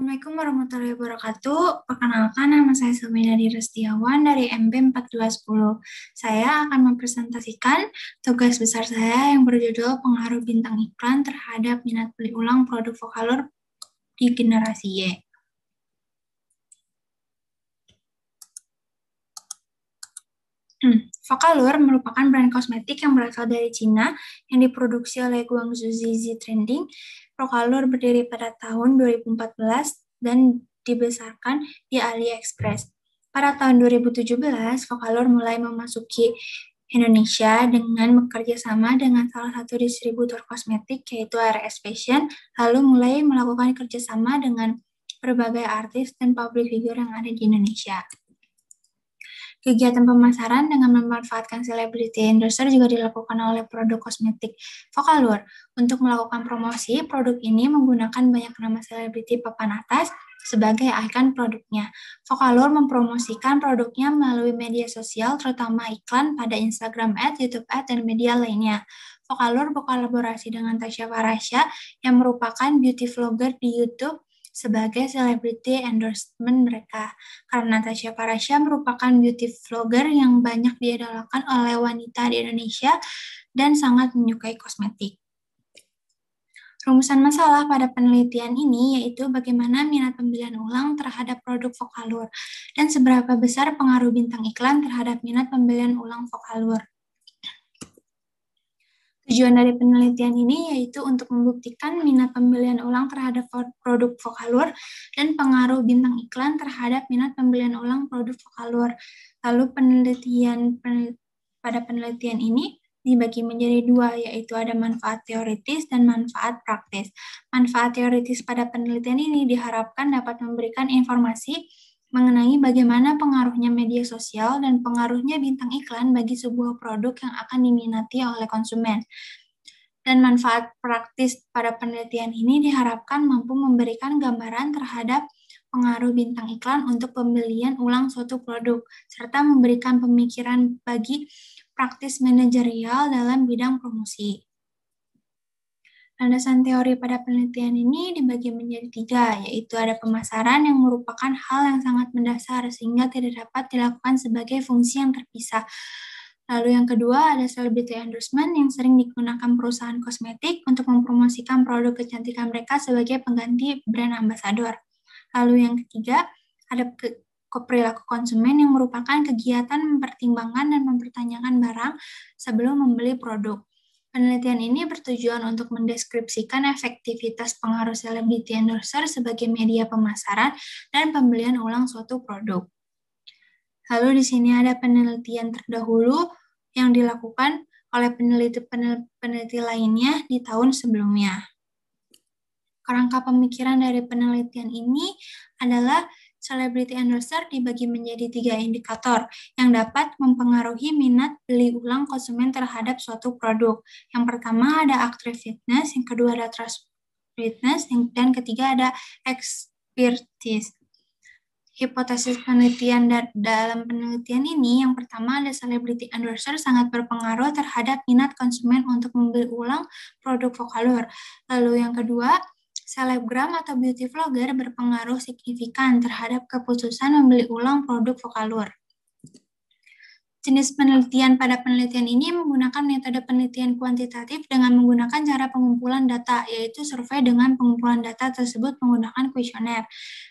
Assalamualaikum warahmatullahi wabarakatuh. Perkenalkan, nama saya Suminadi Restiawan dari MB 4210. Saya akan mempresentasikan tugas besar saya yang berjudul Pengaruh Bintang Iklan terhadap Minat Beli Ulang Produk Vocaloid di Generasi Y. Vocaloid merupakan brand kosmetik yang berasal dari Cina yang diproduksi oleh Guangzhou Zizi Trending. Vocaloid berdiri pada tahun 2014 dan dibesarkan di AliExpress. Pada tahun 2017, Vocaloid mulai memasuki Indonesia dengan bekerja sama dengan salah satu distributor kosmetik yaitu RS Fashion, lalu mulai melakukan kerjasama dengan berbagai artis dan public figure yang ada di Indonesia. Kegiatan pemasaran dengan memanfaatkan celebrity endorser juga dilakukan oleh produk kosmetik Vocaloid. Untuk melakukan promosi, produk ini menggunakan banyak nama selebriti papan atas sebagai ikon produknya. Vocaloid mempromosikan produknya melalui media sosial, terutama iklan pada Instagram Ads, YouTube Ads, dan media lainnya. Vocaloid berkolaborasi dengan Tasya Farasya yang merupakan beauty vlogger di YouTube sebagai celebrity endorsement mereka. Karena Tasya Farasya merupakan beauty vlogger yang banyak diidolakan oleh wanita di Indonesia dan sangat menyukai kosmetik. Rumusan masalah pada penelitian ini yaitu bagaimana minat pembelian ulang terhadap produk Vocaloid dan seberapa besar pengaruh bintang iklan terhadap minat pembelian ulang Vocaloid. Tujuan dari penelitian ini yaitu untuk membuktikan minat pembelian ulang terhadap produk Vocaloid dan pengaruh bintang iklan terhadap minat pembelian ulang produk Vocaloid. Lalu pada penelitian ini dibagi menjadi dua, yaitu ada manfaat teoritis dan manfaat praktis. Manfaat teoritis pada penelitian ini diharapkan dapat memberikan informasi mengenai bagaimana pengaruhnya media sosial dan pengaruhnya bintang iklan bagi sebuah produk yang akan diminati oleh konsumen. Dan manfaat praktis pada penelitian ini diharapkan mampu memberikan gambaran terhadap pengaruh bintang iklan untuk pembelian ulang suatu produk, serta memberikan pemikiran bagi praktis manajerial dalam bidang promosi. Landasan teori pada penelitian ini dibagi menjadi tiga, yaitu ada pemasaran yang merupakan hal yang sangat mendasar sehingga tidak dapat dilakukan sebagai fungsi yang terpisah. Lalu yang kedua ada celebrity endorsement yang sering digunakan perusahaan kosmetik untuk mempromosikan produk kecantikan mereka sebagai pengganti brand ambassador. Lalu yang ketiga ada perilaku konsumen yang merupakan kegiatan mempertimbangkan dan mempertanyakan barang sebelum membeli produk. Penelitian ini bertujuan untuk mendeskripsikan efektivitas pengaruh celebrity endorser sebagai media pemasaran dan pembelian ulang suatu produk. Lalu di sini ada penelitian terdahulu yang dilakukan oleh peneliti lainnya di tahun sebelumnya. Kerangka pemikiran dari penelitian ini adalah celebrity endorser dibagi menjadi tiga indikator yang dapat mempengaruhi minat beli ulang konsumen terhadap suatu produk. Yang pertama ada attractiveness, yang kedua ada trustworthiness, dan ketiga ada expertise. Hipotesis penelitian dalam penelitian ini, yang pertama ada celebrity endorser sangat berpengaruh terhadap minat konsumen untuk membeli ulang produk Vocaloid. Lalu yang kedua, selebgram atau beauty vlogger berpengaruh signifikan terhadap keputusan membeli ulang produk Vocaloid. Jenis penelitian pada penelitian ini menggunakan metode penelitian kuantitatif dengan menggunakan cara pengumpulan data, yaitu survei dengan pengumpulan data tersebut menggunakan kuesioner.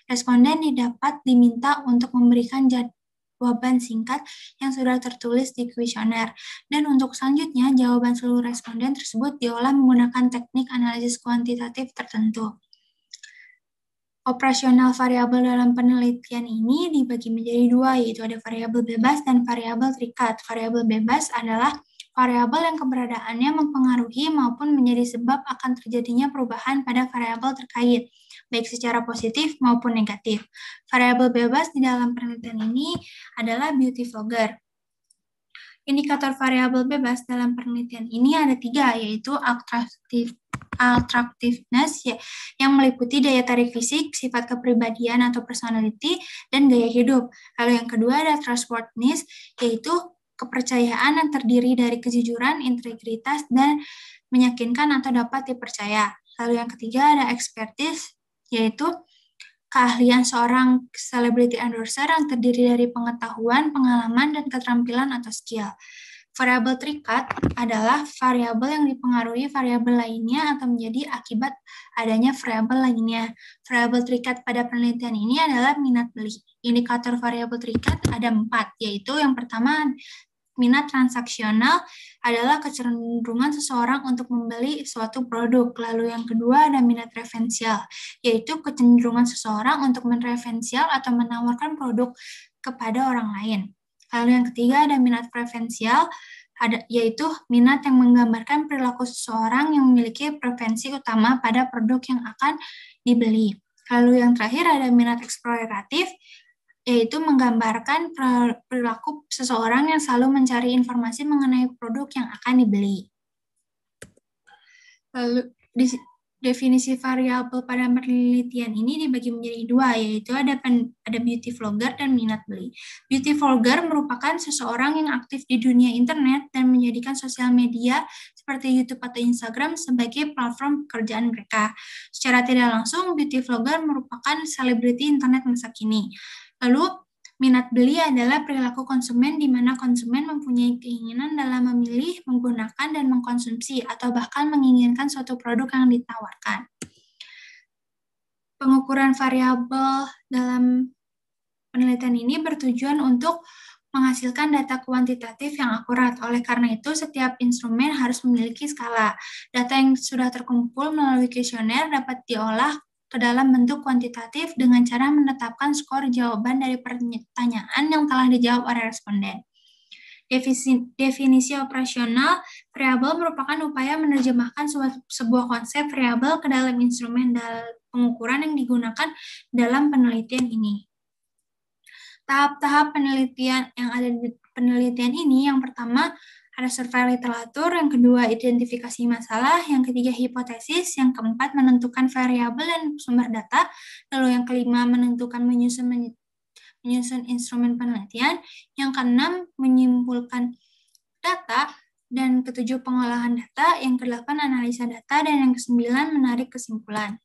Responden didapat diminta untuk memberikan jawaban singkat yang sudah tertulis di kuesioner. Dan untuk selanjutnya, jawaban seluruh responden tersebut diolah menggunakan teknik analisis kuantitatif tertentu. Operasional variabel dalam penelitian ini dibagi menjadi dua, yaitu ada variabel bebas dan variabel terikat. Variabel bebas adalah variabel yang keberadaannya mempengaruhi maupun menjadi sebab akan terjadinya perubahan pada variabel terkait, baik secara positif maupun negatif. Variabel bebas di dalam penelitian ini adalah beauty vlogger. Indikator variabel bebas dalam penelitian ini ada tiga, yaitu attractiveness yang meliputi daya tarik fisik, sifat kepribadian atau personality, dan gaya hidup. Lalu yang kedua ada trustworthiness, yaitu kepercayaan yang terdiri dari kejujuran, integritas, dan meyakinkan atau dapat dipercaya. Lalu yang ketiga ada expertise, yaitu keahlian seorang celebrity endorser yang terdiri dari pengetahuan, pengalaman, dan keterampilan atau skill. Variabel terikat adalah variabel yang dipengaruhi variabel lainnya atau menjadi akibat adanya variabel lainnya. Variabel terikat pada penelitian ini adalah minat beli. Indikator variabel terikat ada 4, yaitu yang pertama, minat transaksional adalah kecenderungan seseorang untuk membeli suatu produk. Lalu yang kedua ada minat referensial, yaitu kecenderungan seseorang untuk mereferensial atau menawarkan produk kepada orang lain. Lalu yang ketiga ada minat preferensial, yaitu minat yang menggambarkan perilaku seseorang yang memiliki preferensi utama pada produk yang akan dibeli. Lalu yang terakhir ada minat eksploratif, yaitu menggambarkan perilaku seseorang yang selalu mencari informasi mengenai produk yang akan dibeli. Lalu definisi variabel pada penelitian ini dibagi menjadi 2, yaitu ada beauty vlogger dan minat beli. Beauty vlogger merupakan seseorang yang aktif di dunia internet dan menjadikan sosial media seperti YouTube atau Instagram sebagai platform pekerjaan mereka. Secara tidak langsung, beauty vlogger merupakan selebriti internet masa kini. Lalu, minat beli adalah perilaku konsumen di mana konsumen mempunyai keinginan dalam memilih, menggunakan, dan mengkonsumsi, atau bahkan menginginkan suatu produk yang ditawarkan. Pengukuran variabel dalam penelitian ini bertujuan untuk menghasilkan data kuantitatif yang akurat. Oleh karena itu, setiap instrumen harus memiliki skala. Data yang sudah terkumpul melalui kuesioner dapat diolah ke dalam bentuk kuantitatif dengan cara menetapkan skor jawaban dari pertanyaan yang telah dijawab oleh responden. Definisi operasional variabel merupakan upaya menerjemahkan sebuah konsep variabel ke dalam instrumen pengukuran yang digunakan dalam penelitian ini. Tahap-tahap penelitian yang ada di penelitian ini, yang pertama ada survei literatur, yang kedua identifikasi masalah, yang ketiga hipotesis, yang keempat menentukan variabel dan sumber data, lalu yang kelima menentukan menyusun instrumen penelitian, yang keenam menyimpulkan data, dan ketujuh pengolahan data, yang kedelapan analisa data, dan yang kesembilan menarik kesimpulan.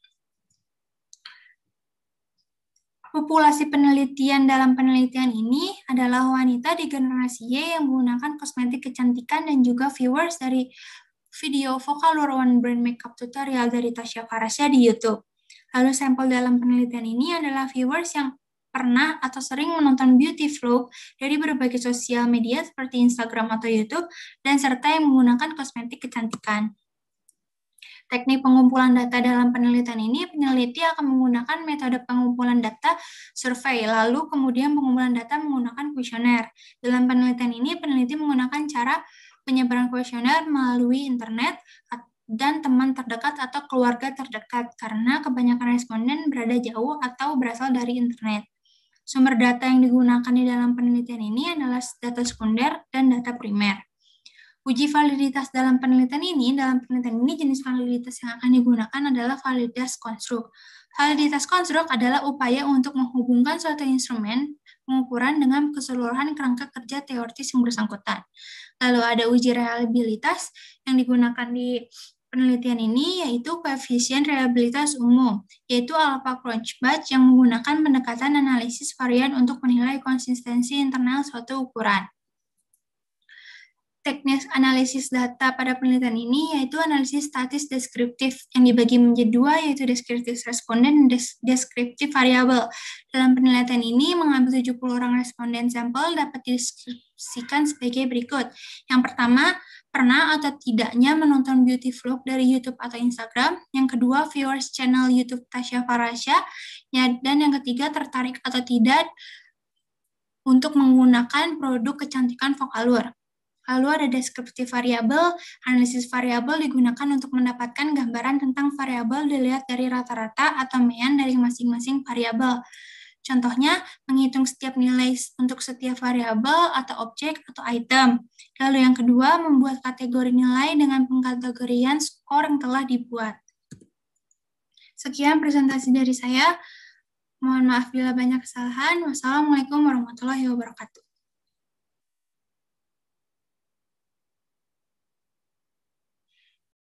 Populasi penelitian dalam penelitian ini adalah wanita di generasi Y yang menggunakan kosmetik kecantikan dan juga viewers dari video Vocaloid One Brand Makeup Tutorial dari Tasya Farasya di YouTube. Lalu sampel dalam penelitian ini adalah viewers yang pernah atau sering menonton beauty vlog dari berbagai sosial media seperti Instagram atau YouTube, dan serta yang menggunakan kosmetik kecantikan. Teknik pengumpulan data dalam penelitian ini, peneliti akan menggunakan metode pengumpulan data survei, lalu kemudian pengumpulan data menggunakan kuesioner. Dalam penelitian ini, peneliti menggunakan cara penyebaran kuesioner melalui internet dan teman terdekat atau keluarga terdekat, karena kebanyakan responden berada jauh atau berasal dari internet. Sumber data yang digunakan di dalam penelitian ini adalah data sekunder dan data primer. Uji validitas dalam penelitian ini jenis validitas yang akan digunakan adalah validitas konstruk. Validitas konstruk adalah upaya untuk menghubungkan suatu instrumen pengukuran dengan keseluruhan kerangka kerja teoritis yang bersangkutan. Lalu ada uji reliabilitas yang digunakan di penelitian ini, yaitu koefisien reliabilitas umum, yaitu alpha Cronchbach yang menggunakan pendekatan analisis varian untuk menilai konsistensi internal suatu ukuran. Teknik analisis data pada penelitian ini yaitu analisis statis deskriptif yang dibagi menjadi 2, yaitu deskriptif responden dan deskriptif variabel. Dalam penelitian ini mengambil 70 orang responden sampel dapat dideskripsikan sebagai berikut. Yang pertama, pernah atau tidaknya menonton beauty vlog dari YouTube atau Instagram. Yang kedua, viewers channel YouTube Tasya Farasya. Dan yang ketiga, tertarik atau tidak untuk menggunakan produk kecantikan Vocaloid. Lalu ada deskriptif variabel. Analisis variabel digunakan untuk mendapatkan gambaran tentang variabel dilihat dari rata-rata atau mean dari masing-masing variabel. Contohnya, menghitung setiap nilai untuk setiap variabel atau objek atau item. Lalu yang kedua, membuat kategori nilai dengan pengkategorian skor yang telah dibuat. Sekian presentasi dari saya. Mohon maaf bila banyak kesalahan. Wassalamualaikum warahmatullahi wabarakatuh.